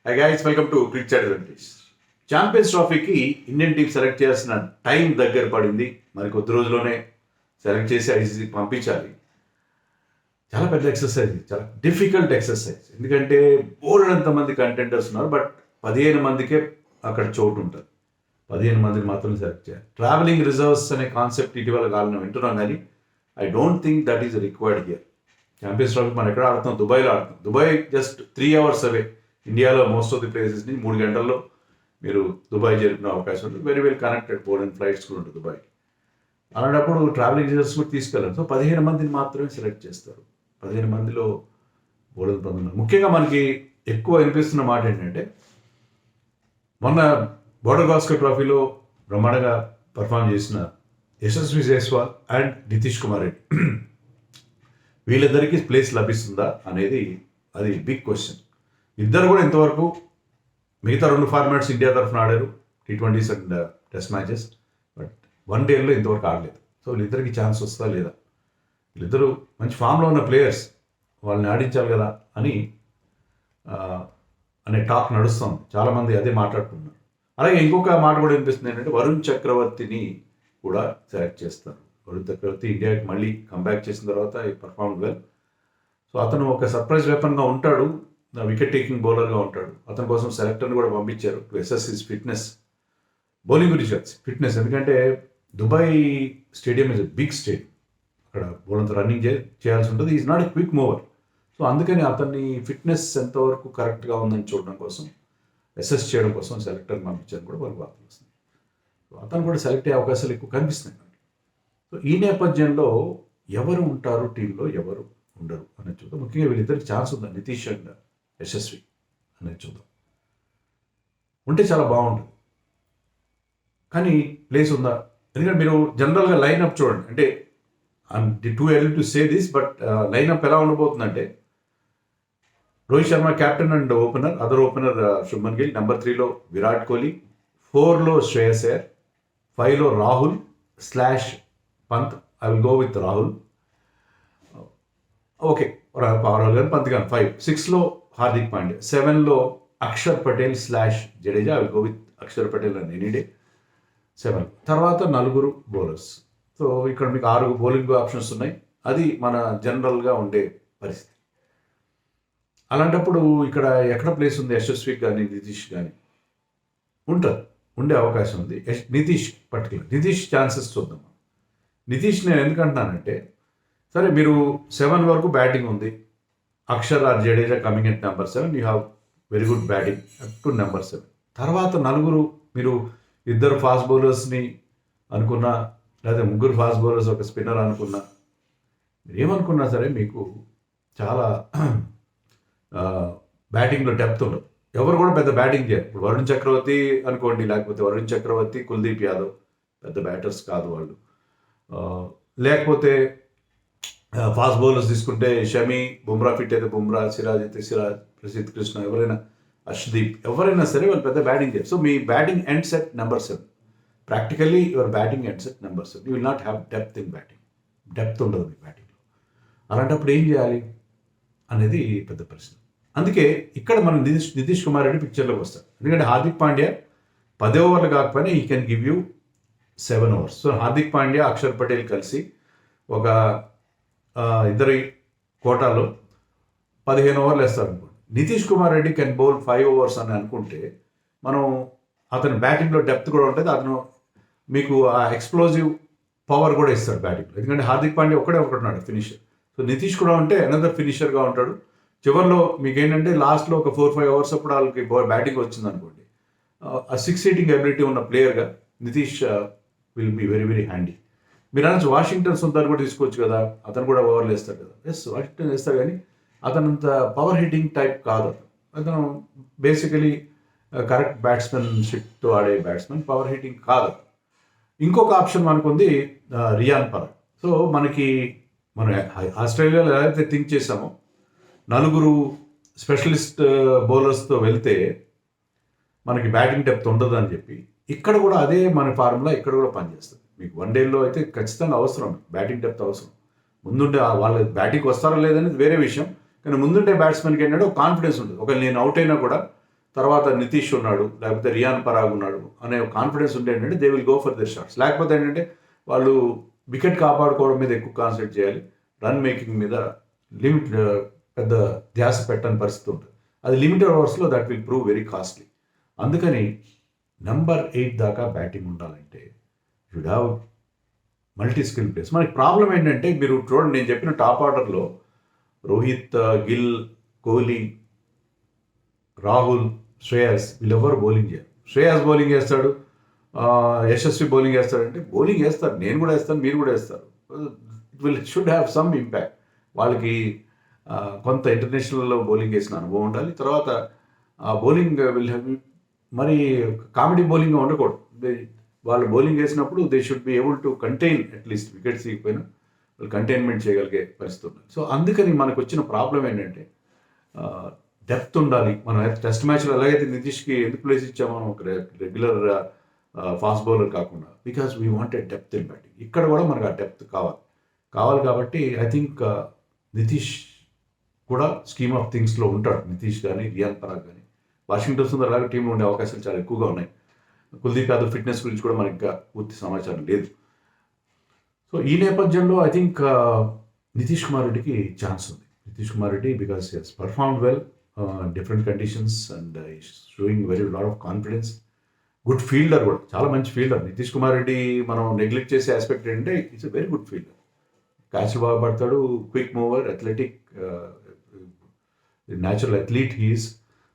High guys, welcome to cricket advantage. Champions ట్రోఫీకి Indian team select చేయాల్సిన time దగ్గర పడింది. మరి కొద్ది రోజుల్లోనే సెలెక్ట్ చేసి ఐసీసీ పంపించాలి. చాలా పెద్ద ఎక్సర్సైజ్, చాలా డిఫికల్ట్ ఎక్సర్సైజ్. ఎందుకంటే బోల్డంత మంది కంటెండర్స్ ఉన్నారు, బట్ 15 మందికే అక్కడ చోటు ఉంటుంది. 15 మందిని మాత్రం సెలెక్ట్ చేయాలి. ట్రావెలింగ్ రిజర్వ్స్ అనే కాన్సెప్ట్ ఇటీవల కాలంలో వింటున్నాం, కానీ I don't think that is required here. Champions trophy మనం ఎక్కడ ఆడుతాం? దుబాయ్లో ఆడుతాం. దుబాయ్ జస్ట్ 3 hours అవే. ఇండియాలో మోస్ట్ ఆఫ్ ది ప్లేసెస్ని 3 గంటల్లో మీరు దుబాయ్ జరిపిన అవకాశం ఉంటుంది. Very well connected, board and flights కూడా ఉంటుంది దుబాయ్. అలాంటప్పుడు ట్రావెలింగ్ రిజర్వ్స్ కూడా తీసుకెళ్ళారు. సో 15 మందిని మాత్రమే సెలెక్ట్ చేస్తారు. 15 మందిలో బోర్డు పొందున్నారు. ముఖ్యంగా మనకి ఎక్కువ వినిపిస్తున్న మాట ఏంటంటే, మొన్న బోర్డర్ గాస్కర్ ట్రోఫీలో బ్రహ్మాండంగా పర్ఫామ్ చేసిన యశస్వి జైస్వాల్ అండ్ నితీష్ కుమార్ రెడ్డి, వీళ్ళిద్దరికీ ప్లేస్ లభిస్తుందా అనేది అది బిగ్ క్వశ్చన్. ఇద్దరు కూడా ఇంతవరకు మిగతా 2 ఫార్మాట్స్ ఇండియా తరఫున ఆడారు, T20s and test matches, but one డేలో ఇంతవరకు ఆడలేదు. సో వీళ్ళిద్దరికి ఛాన్స్ వస్తుందా లేదా? వీళ్ళిద్దరూ మంచి ఫామ్లో ఉన్న ప్లేయర్స్, వాళ్ళని ఆడించాలి కదా అనే టాక్ నడుస్తుంది. చాలామంది అదే మాట్లాడుతున్నారు. అలాగే ఇంకొక మాట కూడా వినిపిస్తుంది ఏంటంటే, వరుణ్ చక్రవర్తిని కూడా సెలెక్ట్ చేస్తారు. వరుణ్ చక్రవర్తి ఇండియాకి మళ్ళీ కంబ్యాక్ చేసిన తర్వాత ఈ పర్ఫార్మ్ వెల్. సో అతను ఒక సర్ప్రైజ్ వెపన్గా ఉంటాడు, వికెట్ టేకింగ్ బౌలర్గా ఉంటాడు. అతని కోసం సెలెక్టర్ని కూడా పంపించారు to assess his fitness, bowling గురించి ఫిట్నెస్. ఎందుకంటే Dubai stadium is a big stadium, అక్కడ బౌలంత రన్నింగ్ చేయాల్సి ఉంటుంది. Is not a quick mover. So అందుకని అతన్ని ఫిట్నెస్ ఎంతవరకు కరెక్ట్గా ఉందని చూడడం కోసం, అసెస్ చేయడం కోసం సెలెక్టర్ని పంపించారు కూడా మనకు వార్తలు వస్తుంది. సో అతను కూడా సెలెక్ట్ అయ్యే అవకాశాలు ఎక్కువ కనిపిస్తున్నాయి. సో ఈ నేపథ్యంలో ఎవరు ఉంటారు టీంలో, ఎవరు ఉండరు అనేది చూద్దాం. ముఖ్యంగా వీళ్ళిద్దరికి ఛాన్స్ ఉందా, నితీష్ అండ్ యశస్వి అనేది చూద్దాం. ఉంటే చాలా బాగుంటుంది, కానీ ప్లేస్ ఉందా? ఎందుకంటే మీరు జనరల్గా లైన్అప్ చూడండి. అంటే I'm too early to say this, but lineup ఎలా ఉండబోతుందంటే, Rohit Sharma captain and opener, other opener Shubman Gill, number 3లో విరాట్ కోహ్లీ, 4లో శ్రేయస్ అయ్యర్, 5లో Rahul / Pant. I will go with Rahul. Okay, Rahul గారు, పంత్ గారు 5. 6లో హార్దిక్ పాండ్యా, 7లో Axar Patel / Jadeja. I will go with Axar Patel and any day. 7 తర్వాత 4 బౌలర్స్. సో ఇక్కడ మీకు 6 బౌలింగ్ ఆప్షన్స్ ఉన్నాయి. అది మన జనరల్గా ఉండే పరిస్థితి. అలాంటప్పుడు ఇక్కడ ఎక్కడ ప్లేస్ ఉంది యశస్వికి కానీ నితీష్ కానీ? ఉండే అవకాశం ఉంది. నితీష్ పర్టికులర్, నితీష్ ఛాన్సెస్ చూద్దాం. నితీష్ నేను ఎందుకంటున్నానంటే, సరే మీరు 7 వరకు బ్యాటింగ్ ఉంది, Akshar or Jadeja coming at number 7, you have very good batting up to number 7. తర్వాత 4 మీరు 2 ఫాస్ట్ బౌలర్స్ని అనుకున్నా, లేదా 3 ఫాస్ట్ బౌలర్స్, ఒక స్పిన్నర్ అనుకున్నా, మీరు ఏమనుకున్నా సరే మీకు చాలా బ్యాటింగ్లో డెప్త్ ఉండదు. ఎవరు కూడా పెద్ద బ్యాటింగ్ చేయరు. ఇప్పుడు వరుణ్ చక్రవర్తి అనుకోండి, లేకపోతే వరుణ్ చక్రవర్తి, కుల్దీప్ యాదవ్ పెద్ద బ్యాటర్స్ కాదు వాళ్ళు. లేకపోతే ఫాస్ట్ బౌలర్స్ తీసుకుంటే షమి, బుమ్రా ఫిట్ అయితే బుమ్రా, సిరాజ్ అయితే సిరాజ్, ప్రసిద్ధ్ కృష్ణ, ఎవరైనా అర్షదీప్, ఎవరైనా సరే వాళ్ళు పెద్ద బ్యాటింగ్ చేయరు. So me batting ends at number 7. Practically your batting ends at number 7. You will not have depth in batting. Depth ఉండదు మీ బ్యాటింగ్లో. అలాంటప్పుడు ఏం చేయాలి అనేది పెద్ద ప్రశ్న. అందుకే ఇక్కడ మనం నితీష్ కుమార్ రెడ్డి పిక్చర్లోకి వస్తాడు. ఎందుకంటే హార్దిక్ పాండ్యా 10 ఓవర్లు కాకపోయినా ఈ can give you 7 overs. So Hardik Pandya, Axar Patel కలిసి ఒక ఇద్దరి కోటాలో 15 ఓవర్లు వేస్తారు అనుకోండి. Nitish Kumar Reddy can bowl 5 overs అని అనుకుంటే, మనం అతని బ్యాటింగ్లో డెప్త్ కూడా ఉంటుంది. అతను మీకు ఆ ఎక్స్ప్లోజివ్ పవర్ కూడా ఇస్తాడు బ్యాటింగ్లో. ఎందుకంటే హార్దిక్ పాండ్యా ఒకడున్నాడు ఫినిషర్. సో నితీష్ కూడా ఉంటే అనదర్ ఫినిషర్గా ఉంటాడు. చివరిలో మీకు ఏంటంటే లాస్ట్లో ఒక 4-5 overs అప్పుడు వాళ్ళకి బ్యాటింగ్ వచ్చింది అనుకోండి, ఆ 6 hitting ఎబిలిటీ ఉన్న ప్లేయర్గా Nitish will be very very handy. మీరు అనొచ్చు వాషింగ్టన్ సుందర్ కూడా తీసుకోవచ్చు కదా, అతను కూడా ఓవర్లు వేస్తాడు కదా. ఎస్, వాషింగ్టన్ వేస్తాడు, కానీ అతను అంత పవర్ హిట్టింగ్ టైప్ కాదు. అతను బేసికలీ కరెక్ట్ బ్యాట్స్మెన్షిప్తో ఆడే బ్యాట్స్మెన్, పవర్ హిట్టింగ్ కాదు. ఇంకొక ఆప్షన్ మనకుంది రియాన్ పరాగ్. సో మనం ఆస్ట్రేలియాలో ఎలా అయితే థింక్ చేసామో 4 స్పెషలిస్ట్ బౌలర్స్తో వెళ్తే మనకి బ్యాటింగ్ డెప్త్ ఉండదు అని చెప్పి, ఇక్కడ కూడా అదే మన ఫార్ములా ఇక్కడ కూడా పనిచేస్తుంది. మీకు వన్ డేలో అయితే ఖచ్చితంగా అవసరం బ్యాటింగ్ డెప్త్ అవసరం. ముందుంటే వాళ్ళ బ్యాటింగ్ వస్తారా లేదనేది వేరే విషయం, కానీ ముందుంటే బ్యాట్స్మెన్కి ఏంటంటే ఒక కాన్ఫిడెన్స్ ఉంటుంది. ఒకవేళ నేను అవుట్ అయినా కూడా తర్వాత నితీష్ ఉన్నాడు, లేకపోతే రియాన్ పరాగ్ ఉన్నాడు అనే కాన్ఫిడెన్స్ ఉంటే ఏంటంటే they will go for their shots. లేకపోతే ఏంటంటే వాళ్ళు వికెట్ కాపాడుకోవడం మీద ఎక్కువ కాన్సన్ట్రేట్ చేయాలి, రన్ మేకింగ్ మీద లిమిట్ పెద్ద ధ్యాస పెట్టని పరిస్థితి ఉంటుంది. అది లిమిటెడ్ ఓవర్స్లో that will prove very costly. అందుకని నెంబర్ 8 దాకా బ్యాటింగ్ ఉండాలంటే should have multi skill players. మనకి ప్రాబ్లం ఏంటంటే మీరు చూడండి, నేను చెప్పిన టాప్ ఆర్డర్లో రోహిత్, గిల్, కోహ్లీ, రాహుల్, శ్రేయస్ వీళ్ళెవ్వరు బౌలింగ్ చేయరు. శ్రేయస్ బౌలింగ్ చేస్తాడు, యశస్వి బౌలింగ్ చేస్తాడంటే బౌలింగ్ వేస్తారు, నేను కూడా వేస్తాను, మీరు కూడా వేస్తారు. It should have some impact. వాళ్ళకి కొంత ఇంటర్నేషనల్లో బౌలింగ్ వేసిన అనుభవం ఉండాలి. తర్వాత బౌలింగ్ విల్ హ్యావ్ మరి కామెడీ బౌలింగ్ ఉండకూడదు. వాళ్ళు బౌలింగ్ వేసినప్పుడు they should be able to contain at least wickets ఇవ్వకపోయినా వాళ్ళు కంటైన్మెంట్ చేయగలిగే పరిస్థితి ఉంది. సో అందుకని మనకు వచ్చిన ప్రాబ్లం ఏంటంటే డెప్త్ ఉండాలి. మనం టెస్ట్ మ్యాచ్లో ఎలాగైతే నితీష్కి ఎందుకు ప్లేస్ ఇచ్చామో ఒక రెగ్యులర్ ఫాస్ట్ బౌలర్ కాకుండా, because we wanted depth in batting. ఇక్కడ కూడా మనకు ఆ డెప్త్ కావాలి కాబట్టి ఐ థింక్ నితీష్ కూడా స్కీమ్ ఆఫ్ థింగ్స్లో ఉంటాడు. నితీష్ కానీ, రియాన్ పరాగ్ కానీ, వాషింగ్టన్ సుందర్ అలాగే టీంలో ఉండే అవకాశాలు చాలా ఎక్కువగా ఉన్నాయి. కుల్దీప్ యాదవ్ ఫిట్నెస్ గురించి కూడా మనకి ఇంకా పూర్తి సమాచారం లేదు. సో ఈ నేపథ్యంలో ఐ థింక్ నితీష్ కుమార్ రెడ్డికి ఛాన్స్ ఉంది. Nitish Kumar Reddy because he has performed well different conditions and showing very lot of confidence. Good fielder కూడా, చాలా మంచి ఫీల్డర్. నితీష్ కుమార్ రెడ్డి మనం నెగ్లెక్ట్ చేసే ఆస్పెక్ట్ ఏంటంటే it's a very good fielder. క్యాచ్లు బాగా పడతాడు, quick mover, athletic, natural athlete he's.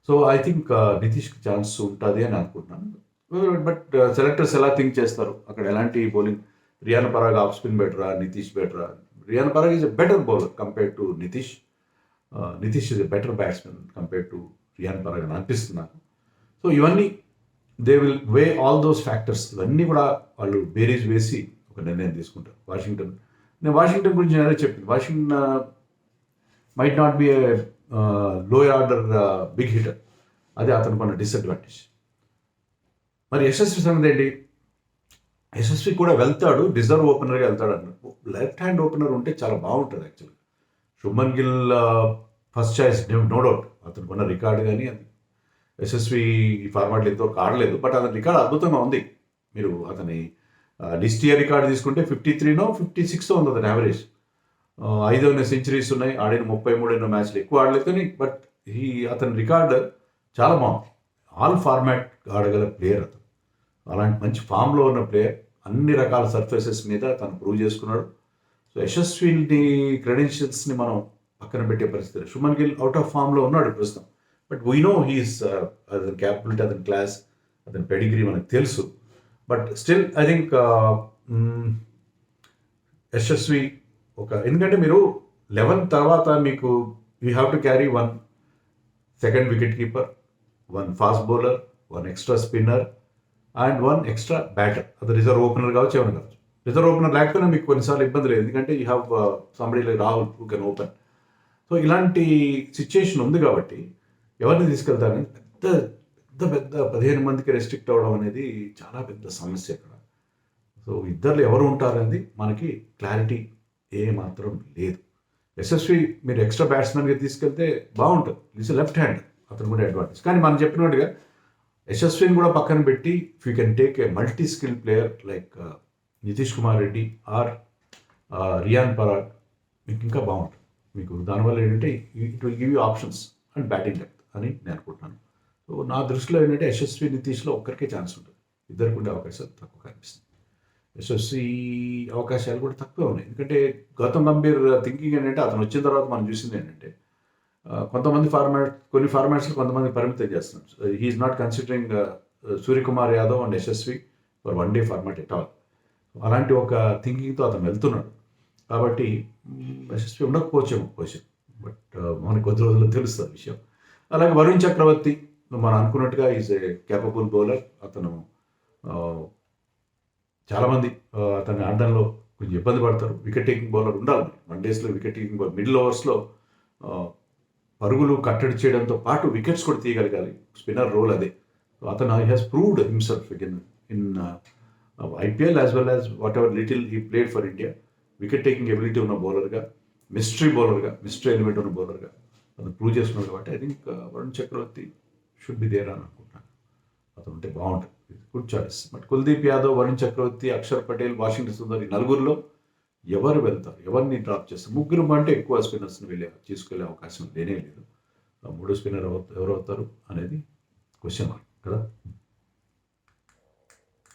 So I think నితీష్కి ఛాన్స్ ఉంటుంది అని అనుకుంటున్నాను. బట్ సెలెక్టర్స్ ఎలా థింక్ చేస్తారు, అక్కడ ఎలాంటి bowling, Riyan Parag off spin బెటరా, నితీష్ బెటరా? Riyan Parag is a better bowler compared to Nitish. Nitish is a better batsmen compared to Riyan Parag అని అనిపిస్తుంది నాకు. సో ఇవన్నీ they will weigh all those factors, ఇవన్నీ కూడా వాళ్ళు బేరీజ్ వేసి ఒక నిర్ణయం తీసుకుంటారు. నేను వాషింగ్టన్ గురించి అదే చెప్పింది. వాషింగ్టన్ మైట్ నాట్ బి ఏ లో ఆర్డర్ బిగ్ హిటర్, అదే అతనికి ఉన్న డిసడ్వాంటేజ్. మరి యశస్వి సంగతి ఏంటి? యశస్వి కూడా వెళ్తాడు, రిజర్వ్ ఓపెనర్గా వెళ్తాడు అన్నారు. లెఫ్ట్ హ్యాండ్ ఓపెనర్ ఉంటే చాలా బాగుంటుంది యాక్చువల్గా. Shubman Gill first choice, no doubt. అతనికి ఉన్న రికార్డు కానీ అది యశస్వి ఈ ఫార్మాట్లో ఎంతవరకు ఆడలేదు, బట్ అతని రికార్డు అద్భుతంగా ఉంది. మీరు అతని లిస్ట్ ఇయర్ రికార్డు తీసుకుంటే 53నో 56 ఉంది అతని యావరేజ్. 5 సెంచరీస్ ఉన్నాయి, ఆడిన 33 మ్యాచ్లు, ఎక్కువ ఆడలేదు కానీ బట్ అతని రికార్డు చాలా బాగుంది. ఆల్ ఫార్మాట్ ఆడగల ప్లేయర్ అతను. అలాంటి మంచి ఫామ్లో ఉన్న ప్లేయర్, అన్ని రకాల సర్ఫేసెస్ మీద తను ప్రూవ్ చేసుకున్నాడు. సో యశస్విని క్రెడెన్షియల్స్ని మనం పక్కన పెట్టే పరిస్థితి. శుభ్మన్ గిల్ అవుట్ ఆఫ్ ఫామ్లో ఉన్నాడు ప్రస్తుతం, బట్ వీ నో హీఈస్ అతని క్యాపబిలిటీ, అతని క్లాస్, అతని పెడిగ్రీ మనకు తెలుసు. But still I think Yashasvi ఎందుకంటే మీరు 11 తర్వాత మీకు you have to carry 1 second wicket keeper, 1 fast bowler, 1 extra spinner and 1 extra batter. అది రిజర్వ్ ఓపెనర్ కావచ్చు, ఏమైనా కావచ్చు. రిజర్వ్ ఓపెనర్ లేకపోయినా మీకు కొన్నిసార్లు ఇబ్బంది లేదు, ఎందుకంటే you have somebody like Rahul who can open. So ఇలాంటి సిచ్యుయేషన్ ఉంది కాబట్టి ఎవరిని తీసుకెళ్తారని పెద్ద 15 మందికి రెస్ట్రిక్ట్ అవ్వడం అనేది చాలా పెద్ద సమస్య అక్కడ. సో ఇద్దరు ఎవరు ఉంటారనేది మనకి క్లారిటీ ఏమాత్రం లేదు. యశస్వి మీరు ఎక్స్ట్రా బ్యాట్స్మెన్గా తీసుకెళ్తే బాగుంటుంది, ఇట్స్ లెఫ్ట్ హ్యాండ్, అతను కూడా అడ్వాంటేజ్. కానీ మనం చెప్పినట్టుగా యశస్విని కూడా పక్కన పెట్టి if you can take a multi skill player like Nitish Kumar Reddy or Riyan Parag, మీకు ఇంకా బాగుంటుంది. మీకు దానివల్ల ఏంటంటే it will give you options and batting depth అని నేను అనుకుంటున్నాను. సో నా దృష్టిలో ఏంటంటే యశస్వి, నితీష్లో ఒక్కరికే ఛాన్స్ ఉంటుంది, ఇద్దరికి ఉండే అవకాశాలు తక్కువ కనిపిస్తుంది. యశస్వి అవకాశాలు కూడా తక్కువే ఉన్నాయి, ఎందుకంటే గౌతమ్ గంభీర్ థింకింగ్ ఏంటంటే అతను వచ్చిన తర్వాత మనం చూసింది ఏంటంటే కొన్ని ఫార్మాట్స్లో కొంతమంది పరిమితం చేస్తున్నాడు. He's not considering Suryakumar Yadav and Yashasvi for 1 day format at all. అలాంటి ఒక థింకింగ్తో అతను వెళ్తున్నాడు కాబట్టి యశస్వి ఉండకపోవచ్చేమో పొజిషన్, బట్ మనకి కొద్ది రోజుల్లో తెలుస్తుంది విషయం. అలాగే వరుణ్ చక్రవర్తి మనం అనుకున్నట్టుగా ఈజ్ ఏ క్యాపబుల్ బౌలర్. అతను చాలామంది అతని ఆడడంలో కొంచెం ఇబ్బంది పడతారు. వికెట్ టేకింగ్ బౌలర్ ఉండాలి. 1 డేస్లో వికెట్ టేకింగ్ బౌలర్, మిడిల్ ఓవర్స్లో పరుగులు కట్టడి చేయడంతో పాటు వికెట్స్ కూడా తీయగలగాలి. స్పిన్నర్ రోల్ అదే. అతను he has proved himself in IPL as well as what ever little he played for India. Wicket taking ability ఉన్న బౌలర్గా, మిస్టరీ ఎలిమెంట్ ఉన్న బౌలర్గా అతను ప్రూవ్ చేస్తున్నాడు కాబట్టి I think Varun Chakravarthy should be there అని అనుకుంటున్నాను. అతను ఉంటే బాగుంటుంది. Good choice. But Kuldeep Yadav, Varun Chakravarthy, Axar Patel, Washington Sundar ఈ నలుగురిలో ఎవరు వెళ్తారు, ఎవరిని డ్రాప్ చేస్తారు? ముగ్గురు అంటే ఎక్కువ స్పిన్నర్స్ని తీసుకెళ్లే అవకాశం లేనే లేదు. మూడో స్పిన్నర్ ఎవరు అవుతారు అనేది క్వశ్చన్ మార్క్ కదా.